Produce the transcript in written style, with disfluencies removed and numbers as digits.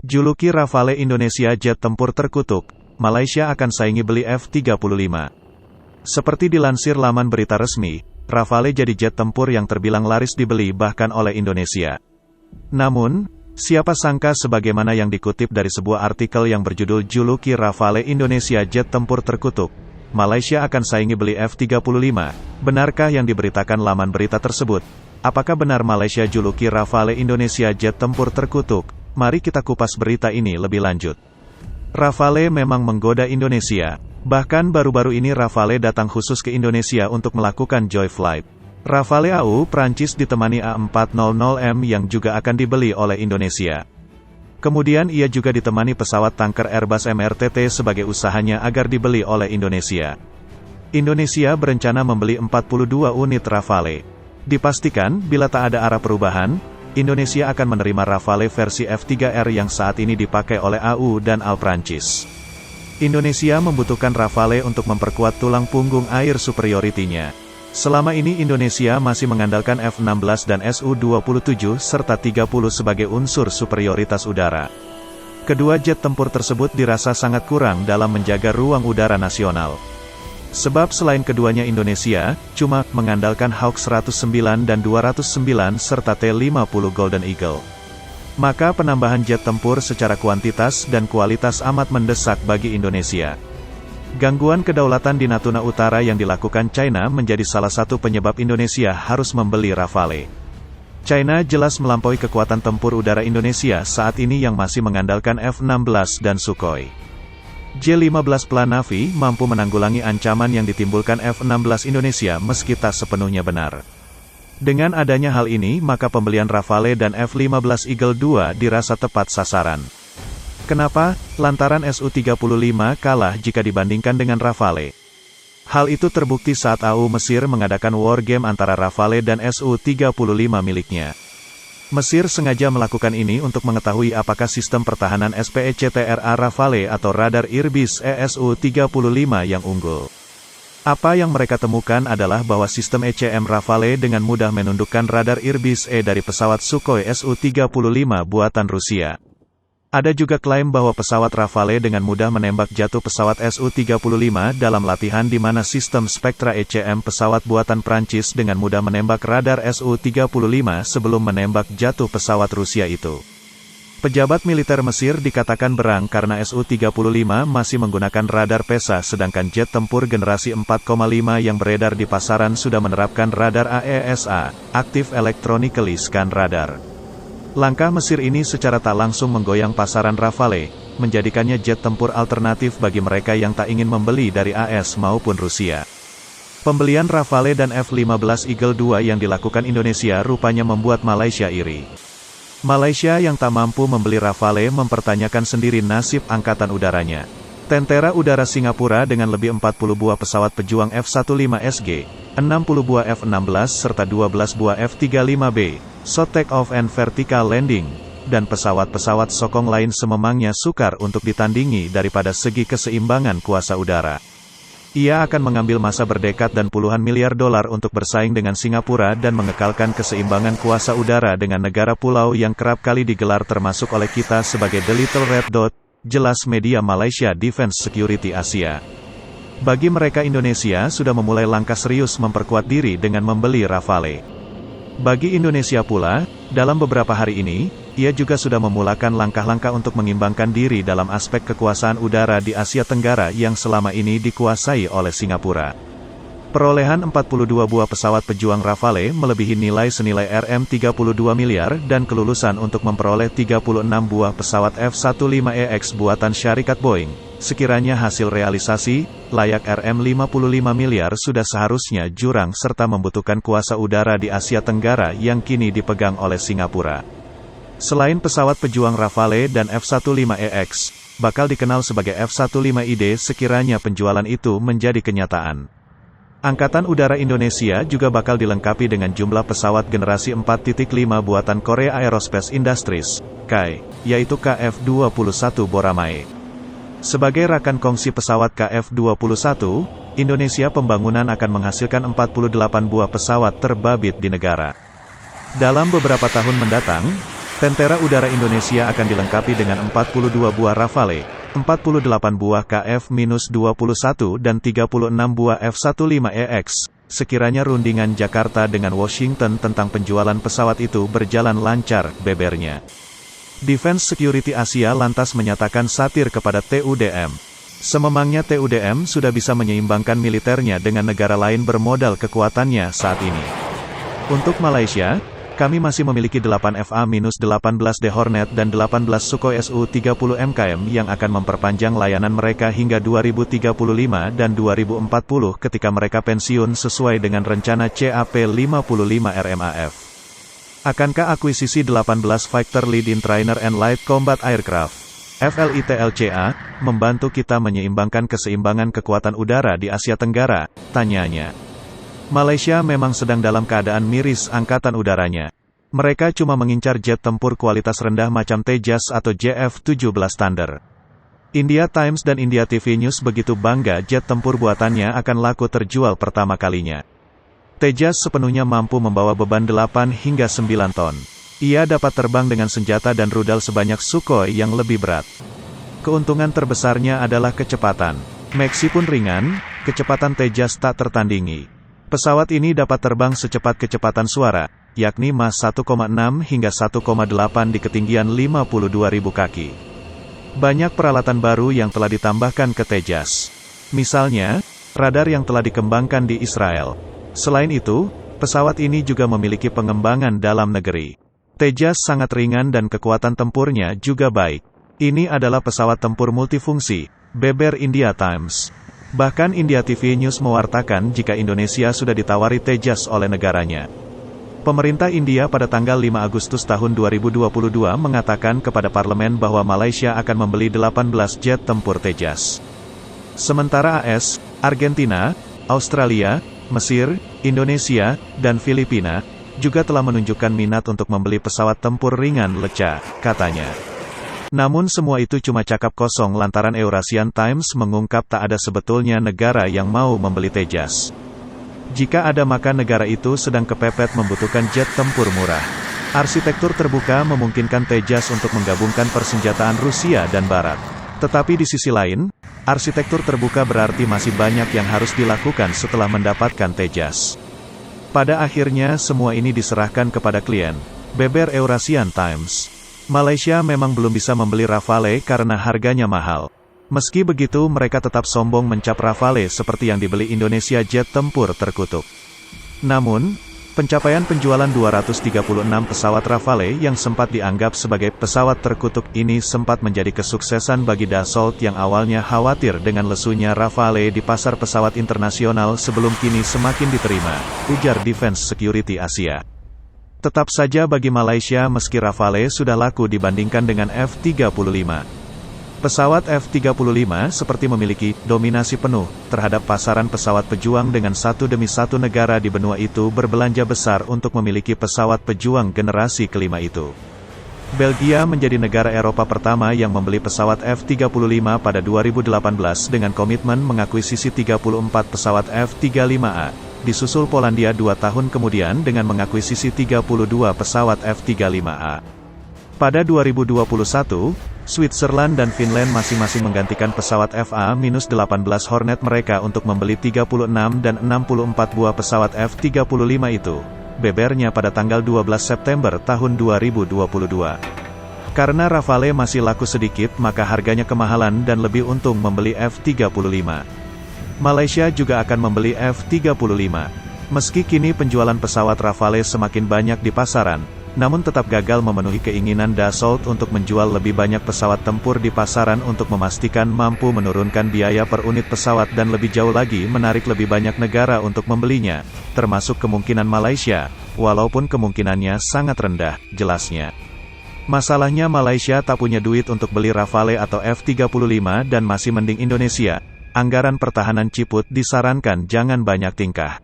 Juluki Rafale Indonesia jet tempur terkutuk, Malaysia akan saingi beli F-35. Seperti dilansir laman berita resmi, Rafale jadi jet tempur yang terbilang laris dibeli bahkan oleh Indonesia. Namun, siapa sangka sebagaimana yang dikutip dari sebuah artikel yang berjudul Juluki Rafale Indonesia jet tempur terkutuk, Malaysia akan saingi beli F-35. Benarkah yang diberitakan laman berita tersebut? Apakah benar Malaysia juluki Rafale Indonesia jet tempur terkutuk? Mari kita kupas berita ini lebih lanjut. Rafale memang menggoda Indonesia. Bahkan baru-baru ini Rafale datang khusus ke Indonesia untuk melakukan joy flight. Rafale AU Prancis ditemani A400M yang juga akan dibeli oleh Indonesia. Kemudian ia juga ditemani pesawat tanker Airbus MRTT sebagai usahanya agar dibeli oleh Indonesia. Indonesia berencana membeli 42 unit Rafale. Dipastikan, bila tak ada arah perubahan, Indonesia akan menerima Rafale versi F3R yang saat ini dipakai oleh AU dan AL Prancis. Indonesia membutuhkan Rafale untuk memperkuat tulang punggung air superiority-nya. Selama ini Indonesia masih mengandalkan F-16 dan Su-27 serta 30 sebagai unsur superioritas udara. Kedua jet tempur tersebut dirasa sangat kurang dalam menjaga ruang udara nasional. Sebab selain keduanya Indonesia, cuma mengandalkan Hawk 109 dan 209 serta T-50 Golden Eagle. Maka penambahan jet tempur secara kuantitas dan kualitas amat mendesak bagi Indonesia. Gangguan kedaulatan di Natuna Utara yang dilakukan China menjadi salah satu penyebab Indonesia harus membeli Rafale. China jelas melampaui kekuatan tempur udara Indonesia saat ini yang masih mengandalkan F-16 dan Sukhoi. J-15 Planavi mampu menanggulangi ancaman yang ditimbulkan F-16 Indonesia meski tak sepenuhnya benar. Dengan adanya hal ini maka pembelian Rafale dan F-15 Eagle II dirasa tepat sasaran. Kenapa? Lantaran Su-35 kalah jika dibandingkan dengan Rafale. Hal itu terbukti saat AU Mesir mengadakan war game antara Rafale dan Su-35 miliknya. Mesir sengaja melakukan ini untuk mengetahui apakah sistem pertahanan SPECTRA Rafale atau radar Irbis Su-35 yang unggul. Apa yang mereka temukan adalah bahwa sistem ECM Rafale dengan mudah menundukkan radar Irbis dari pesawat Sukhoi Su-35 buatan Rusia. Ada juga klaim bahwa pesawat Rafale dengan mudah menembak jatuh pesawat Su-35 dalam latihan di mana sistem Spektra ECM pesawat buatan Prancis dengan mudah menembak radar Su-35 sebelum menembak jatuh pesawat Rusia itu. Pejabat militer Mesir dikatakan berang karena Su-35 masih menggunakan radar PESA sedangkan jet tempur generasi 4,5 yang beredar di pasaran sudah menerapkan radar AESA, Active Electronically Scan Radar. Langkah Mesir ini secara tak langsung menggoyang pasaran Rafale, menjadikannya jet tempur alternatif bagi mereka yang tak ingin membeli dari AS maupun Rusia. Pembelian Rafale dan F-15 Eagle II yang dilakukan Indonesia rupanya membuat Malaysia iri. Malaysia yang tak mampu membeli Rafale mempertanyakan sendiri nasib angkatan udaranya. Tentara Udara Singapura dengan lebih 40 buah pesawat pejuang F-15SG, 60 buah F-16 serta 12 buah F-35B, short take-off and vertical landing, dan pesawat-pesawat sokong lain sememangnya sukar untuk ditandingi daripada segi keseimbangan kuasa udara. Ia akan mengambil masa berdekat dan puluhan miliar dolar untuk bersaing dengan Singapura dan mengekalkan keseimbangan kuasa udara dengan negara pulau yang kerap kali digelar termasuk oleh kita sebagai The Little Red Dot, jelas media Malaysia Defense Security Asia. Bagi mereka Indonesia sudah memulai langkah serius memperkuat diri dengan membeli Rafale. Bagi Indonesia pula, dalam beberapa hari ini, ia juga sudah memulakan langkah-langkah untuk mengimbangkan diri dalam aspek kekuasaan udara di Asia Tenggara yang selama ini dikuasai oleh Singapura. Perolehan 42 buah pesawat pejuang Rafale melebihi nilai senilai Rm32 miliar dan kelulusan untuk memperoleh 36 buah pesawat F-15EX buatan syarikat Boeing. Sekiranya hasil realisasi, layak Rm55 miliar sudah seharusnya jurang serta membutuhkan kuasa udara di Asia Tenggara yang kini dipegang oleh Singapura. Selain pesawat pejuang Rafale dan F-15EX, bakal dikenal sebagai F-15ID sekiranya penjualan itu menjadi kenyataan. Angkatan Udara Indonesia juga bakal dilengkapi dengan jumlah pesawat generasi 4.5 buatan Korea Aerospace Industries, KAI, yaitu KF-21 Boramae. Sebagai rakan kongsi pesawat KF-21, Indonesia pembangunan akan menghasilkan 48 buah pesawat terbabit di negara. Dalam beberapa tahun mendatang, Tentara udara Indonesia akan dilengkapi dengan 42 buah Rafale, 48 buah KF-21 dan 36 buah F-15EX. Sekiranya rundingan Jakarta dengan Washington tentang penjualan pesawat itu berjalan lancar, bebernya. Defense Security Asia lantas menyatakan satir kepada TUDM. Sememangnya TUDM sudah bisa menyeimbangkan militernya dengan negara lain bermodal kekuatannya saat ini. Untuk Malaysia, kami masih memiliki 8 FA-18D Hornet dan 18 Sukhoi Su-30 MKM yang akan memperpanjang layanan mereka hingga 2035 dan 2040 ketika mereka pensiun sesuai dengan rencana CAP-55 RMAF. Akankah akuisisi 18 Fighter Lead-in Trainer and Light Combat Aircraft (FLITLCA) membantu kita menyeimbangkan keseimbangan kekuatan udara di Asia Tenggara? Tanyanya. Malaysia memang sedang dalam keadaan miris angkatan udaranya. Mereka cuma mengincar jet tempur kualitas rendah macam Tejas atau JF-17 Thunder. India Times dan India TV News begitu bangga jet tempur buatannya akan laku terjual pertama kalinya. Tejas sepenuhnya mampu membawa beban 8 hingga 9 ton. Ia dapat terbang dengan senjata dan rudal sebanyak Sukhoi yang lebih berat. Keuntungan terbesarnya adalah kecepatan. Meskipun ringan, kecepatan Tejas tak tertandingi. Pesawat ini dapat terbang secepat kecepatan suara, yakni Mach 1,6 hingga 1,8 di ketinggian 52.000 kaki. Banyak peralatan baru yang telah ditambahkan ke Tejas. Misalnya, radar yang telah dikembangkan di Israel. Selain itu, pesawat ini juga memiliki pengembangan dalam negeri. Tejas sangat ringan dan kekuatan tempurnya juga baik. Ini adalah pesawat tempur multifungsi, beber India Times. Bahkan India TV News mewartakan jika Indonesia sudah ditawari Tejas oleh negaranya. Pemerintah India pada tanggal 5 Agustus tahun 2022 mengatakan kepada parlemen bahwa Malaysia akan membeli 18 jet tempur Tejas. Sementara AS, Argentina, Australia, Mesir, Indonesia, dan Filipina juga telah menunjukkan minat untuk membeli pesawat tempur ringan LECA, katanya. Namun semua itu cuma cakap kosong lantaran Eurasian Times mengungkap tak ada sebetulnya negara yang mau membeli Tejas. Jika ada maka negara itu sedang kepepet membutuhkan jet tempur murah. Arsitektur terbuka memungkinkan Tejas untuk menggabungkan persenjataan Rusia dan Barat. Tetapi di sisi lain, arsitektur terbuka berarti masih banyak yang harus dilakukan setelah mendapatkan Tejas. Pada akhirnya semua ini diserahkan kepada klien, beber Eurasian Times. Malaysia memang belum bisa membeli Rafale karena harganya mahal. Meski begitu mereka tetap sombong mencap Rafale seperti yang dibeli Indonesia jet tempur terkutuk. Namun, pencapaian penjualan 236 pesawat Rafale yang sempat dianggap sebagai pesawat terkutuk ini sempat menjadi kesuksesan bagi Dassault yang awalnya khawatir dengan lesunya Rafale di pasar pesawat internasional sebelum kini semakin diterima, ujar Defense Security Asia. Tetap saja bagi Malaysia meski Rafale sudah laku dibandingkan dengan F-35. Pesawat F-35 seperti memiliki dominasi penuh terhadap pasaran pesawat pejuang dengan satu demi satu negara di benua itu berbelanja besar untuk memiliki pesawat pejuang generasi kelima itu. Belgia menjadi negara Eropa pertama yang membeli pesawat F-35 pada 2018 dengan komitmen mengakuisisi 34 pesawat F-35A. Disusul Polandia 2 tahun kemudian dengan mengakuisisi 32 pesawat F-35A. Pada 2021, Switzerland dan Finland masing-masing menggantikan pesawat FA-18 Hornet mereka untuk membeli 36 dan 64 buah pesawat F-35 itu, bebernya pada tanggal 12 September tahun 2022. Karena Rafale masih laku sedikit maka harganya kemahalan dan lebih untung membeli F-35. Malaysia juga akan membeli F-35. Meski kini penjualan pesawat Rafale semakin banyak di pasaran, namun tetap gagal memenuhi keinginan Dassault untuk menjual lebih banyak pesawat tempur di pasaran untuk memastikan mampu menurunkan biaya per unit pesawat dan lebih jauh lagi menarik lebih banyak negara untuk membelinya, termasuk kemungkinan Malaysia, walaupun kemungkinannya sangat rendah, jelasnya. Masalahnya Malaysia tak punya duit untuk beli Rafale atau F-35 dan masih mending Indonesia. Anggaran pertahanan ciput disarankan jangan banyak tingkah.